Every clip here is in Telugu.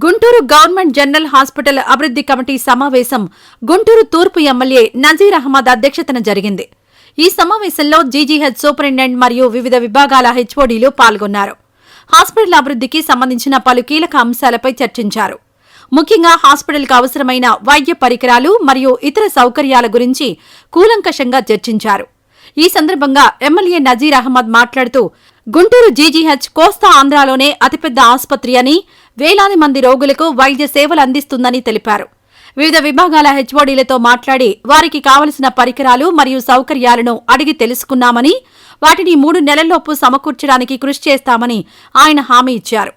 గుంటూరు గవర్నమెంట్ జనరల్ హాస్పిటల్ అభివృద్ధి కమిటీ సమావేశం గుంటూరు తూర్పు ఎమ్మెల్యే నజీర్ అహ్మద్ అధ్యక్షతన జరిగింది. ఈ సమావేశంలో జీజీహెచ్ సూపరింటెండెంట్ మరియు వివిధ విభాగాల హెచ్ఓడీలు పాల్గొన్నారు. హాస్పిటల్ అభివృద్ధికి సంబంధించిన పలు కీలక అంశాలపై చర్చించారు. ముఖ్యంగా హాస్పిటల్కు అవసరమైన వైద్య పరికరాలు మరియు ఇతర సౌకర్యాల గురించి కూలంకషంగా చర్చించారు. ఈ సందర్భంగా ఎమ్మెల్యే నజీర్ అహ్మద్ మాట్లాడుతూ, గుంటూరు జీజీహెచ్ కోస్తా ఆంధ్రాలోనే అతిపెద్ద ఆసుపత్రి అని, వేలాది మంది రోగులకు వైద్య సేవలు అందిస్తుందని తెలిపారు. వివిధ విభాగాల హెచ్ఓడీలతో మాట్లాడి వారికి కావలసిన పరికరాలు మరియు సౌకర్యాలను అడిగి తెలుసుకున్నామని, వాటిని 3 నెలల్లోపు సమకూర్చడానికి కృషి చేస్తామని ఆయన హామీ ఇచ్చారు.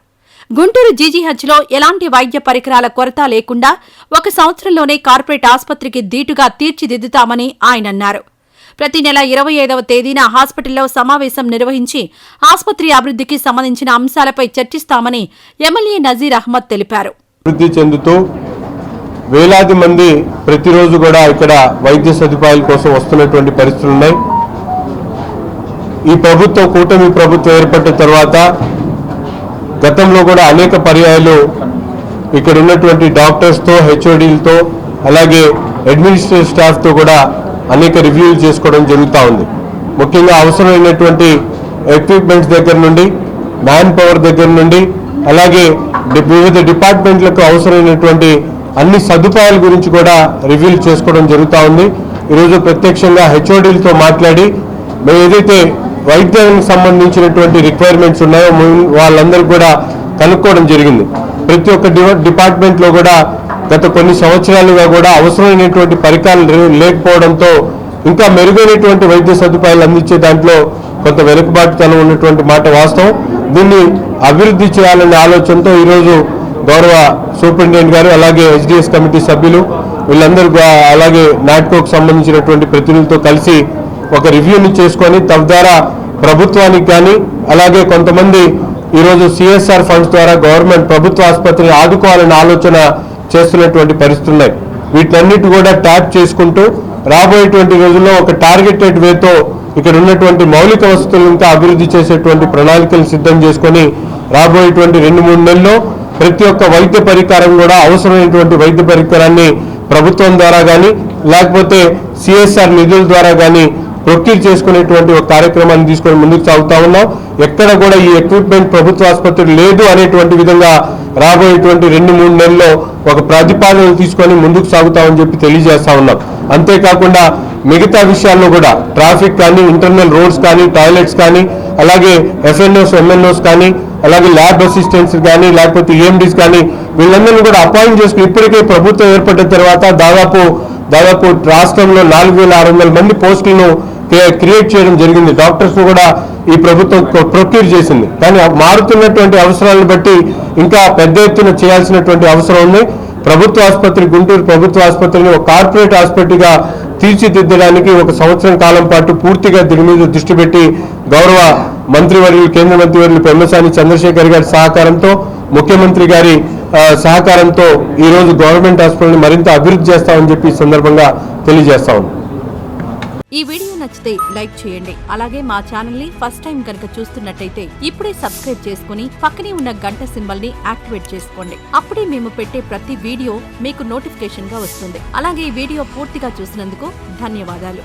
గుంటూరు జీజీహెచ్లో ఎలాంటి వైద్య పరికరాల కొరత లేకుండా 1 సంవత్సరంలోనే కార్పొరేట్ ఆసుపత్రికి దీటుగా తీర్చిదిద్దుతామని ఆయన అన్నారు. ప్రతి నెల 25వ తేదీన హాస్పిటల్లో సమావేశం నిర్వహించి ఆసుపత్రి అభివృద్ధికి సంబంధించిన అంశాలపై చర్చిస్తామని ఎమ్మెల్యే నజీర్ అహ్మద్ తెలిపారు. అభివృద్ధి చెందుతూ వేలాది మంది ప్రతిరోజు కూడా ఇక్కడ వైద్య సదుపాయాల కోసం వస్తున్నటువంటి పరిస్థితులు ఉన్నాయి. ఈ ప్రభుత్వం, కూటమి ప్రభుత్వం ఏర్పడిన తర్వాత గతంలో కూడా అనేక పర్యాయాలు ఇక్కడ ఉన్నటువంటి డాక్టర్స్తో, హెచ్ఓడీలతో, అలాగే అడ్మినిస్ట్రేటివ్ స్టాఫ్తో కూడా అనేక రివ్యూలు చేసుకోవడం జరుగుతూ ఉంది. ముఖ్యంగా అవసరమైనటువంటి ఎక్విప్మెంట్స్ దగ్గర నుండి, మ్యాన్ పవర్ దగ్గర నుండి, అలాగే వివిధ డిపార్ట్మెంట్లకు అవసరమైనటువంటి అన్ని సదుపాయాల గురించి కూడా రివ్యూలు చేసుకోవడం జరుగుతూ ఉంది. ఈరోజు ప్రత్యక్షంగా హెచ్ఓడీలతో మాట్లాడి మేము ఏదైతే వైద్యానికి సంబంధించినటువంటి రిక్వైర్మెంట్స్ ఉన్నాయో వాళ్ళందరూ కూడా కనుక్కోవడం జరిగింది. ప్రతి ఒక్క డిపార్ట్మెంట్లో కూడా గత కొన్ని సంవత్సరాలుగా కూడా అవసరమైనటువంటి పరికరాలు లేకపోవడంతో ఇంకా మెరుగైనటువంటి వైద్య సదుపాయాలు అందించే దాంట్లో కొంత వెనుకబాటుతనం ఉన్నటువంటి మాట వాస్తవం. దీన్ని అభివృద్ధి చేయాలనే ఆలోచనతో ఈరోజు గౌరవ సూపరింటెండెంట్ గారు, అలాగే హెచ్డిఎస్ కమిటీ సభ్యులు, వీళ్ళందరూ అలాగే నాట్కోకు సంబంధించినటువంటి ప్రతినిధులతో కలిసి ఒక రివ్యూని చేసుకొని తద్వారా ప్రభుత్వానికి కానీ, అలాగే కొంతమంది ఈరోజు సిఎస్ఆర్ ఫండ్స్ ద్వారా గవర్నమెంట్ ప్రభుత్వ ఆసుపత్రిని ఆదుకోవాలనే ఆలోచన చేస్తున్నటువంటి పరిస్థితులు ఉన్నాయి. వీటన్నిటి కూడా ట్యాప్ చేసుకుంటూ రాబోయేటువంటి రోజుల్లో ఒక టార్గెటెడ్ వేతో ఇక్కడ ఉన్నటువంటి మౌలిక వసతులు ఇంకా అభివృద్ధి చేసేటువంటి ప్రణాళికలు సిద్ధం చేసుకొని రాబోయేటువంటి 2-3 నెలల్లో ప్రతి ఒక్క వైద్య పరికరం కూడా అవసరమైనటువంటి వైద్య పరికరాన్ని ప్రభుత్వం ద్వారా కానీ, లేకపోతే సిఎస్ఆర్ నిధుల ద్వారా కానీ ప్రొక్యూర్ చేసుకునేటువంటి ఒక కార్యక్రమాన్ని తీసుకొని ముందుకు సాగుతా ఉన్నాం. ఎక్కడ కూడా ఈ ఎక్విప్మెంట్ ప్రభుత్వ ఆసుపత్రి లేదు అనేటువంటి విధంగా రాబోయేటువంటి 2-3 నెలల్లో ఒక ప్రతిపాదనలు తీసుకొని ముందుకు సాగుతామని చెప్పి తెలియజేస్తా ఉన్నాం. అంతేకాకుండా మిగతా విషయాల్లో కూడా ట్రాఫిక్ కానీ, ఇంటర్నల్ రోడ్స్ కానీ, టాయిలెట్స్ కానీ, అలాగే ఎఫ్ఎన్ఓస్, ఎంఎన్ఓస్ కానీ, అలాగే ల్యాబ్ అసిస్టెంట్స్ కానీ, లేకపోతే ఈఎండీస్ కానీ, వీళ్ళందరినీ కూడా అపాయింట్ చేసుకుని ఇప్పటికే ప్రభుత్వం ఏర్పడిన తర్వాత దాదాపు రాష్ట్రంలో 4600 మంది పోస్టులను క్రియేట్ చేయడం జరిగింది. డాక్టర్స్ కూడా ఈ ప్రభుత్వం ప్రొక్యూర్ చేసింది. కానీ మారుతున్నటువంటి అవసరాలను బట్టి ఇంకా పెద్ద ఎత్తున చేయాల్సినటువంటి అవసరం ఉంది. ప్రభుత్వ ఆసుపత్రి, గుంటూరు ప్రభుత్వ ఆసుపత్రిని ఒక కార్పొరేట్ ఆసుపత్రిగా తీర్చిదిద్దడానికి 1 సంవత్సరం కాలం పాటు పూర్తిగా దీని మీద దృష్టి పెట్టి గౌరవ మంత్రివర్యులు, కేంద్ర మంత్రివర్యులు పెమ్మసాని చంద్రశేఖర్ గారి సహకారంతో, ముఖ్యమంత్రి గారి సహకారంతో ఈరోజు గవర్నమెంట్ హాస్పిటల్ని మరింత అభివృద్ధి చేస్తామని చెప్పి ఈ సందర్భంగా తెలియజేస్తా ఉన్నాం. ఈ వీడియో నచ్చితే లైక్ చేయండి. అలాగే మా ఛానల్ ని ఫస్ట్ టైం కనుక చూస్తున్నట్టయితే ఇప్పుడే సబ్స్క్రైబ్ చేసుకుని పక్కనే ఉన్న గంట సింబల్ ని యాక్టివేట్ చేసుకోండి. అప్పుడే మేము పెట్టే ప్రతి వీడియో మీకు నోటిఫికేషన్ గా వస్తుంది. అలాగే ఈ వీడియో పూర్తిగా చూసినందుకు ధన్యవాదాలు.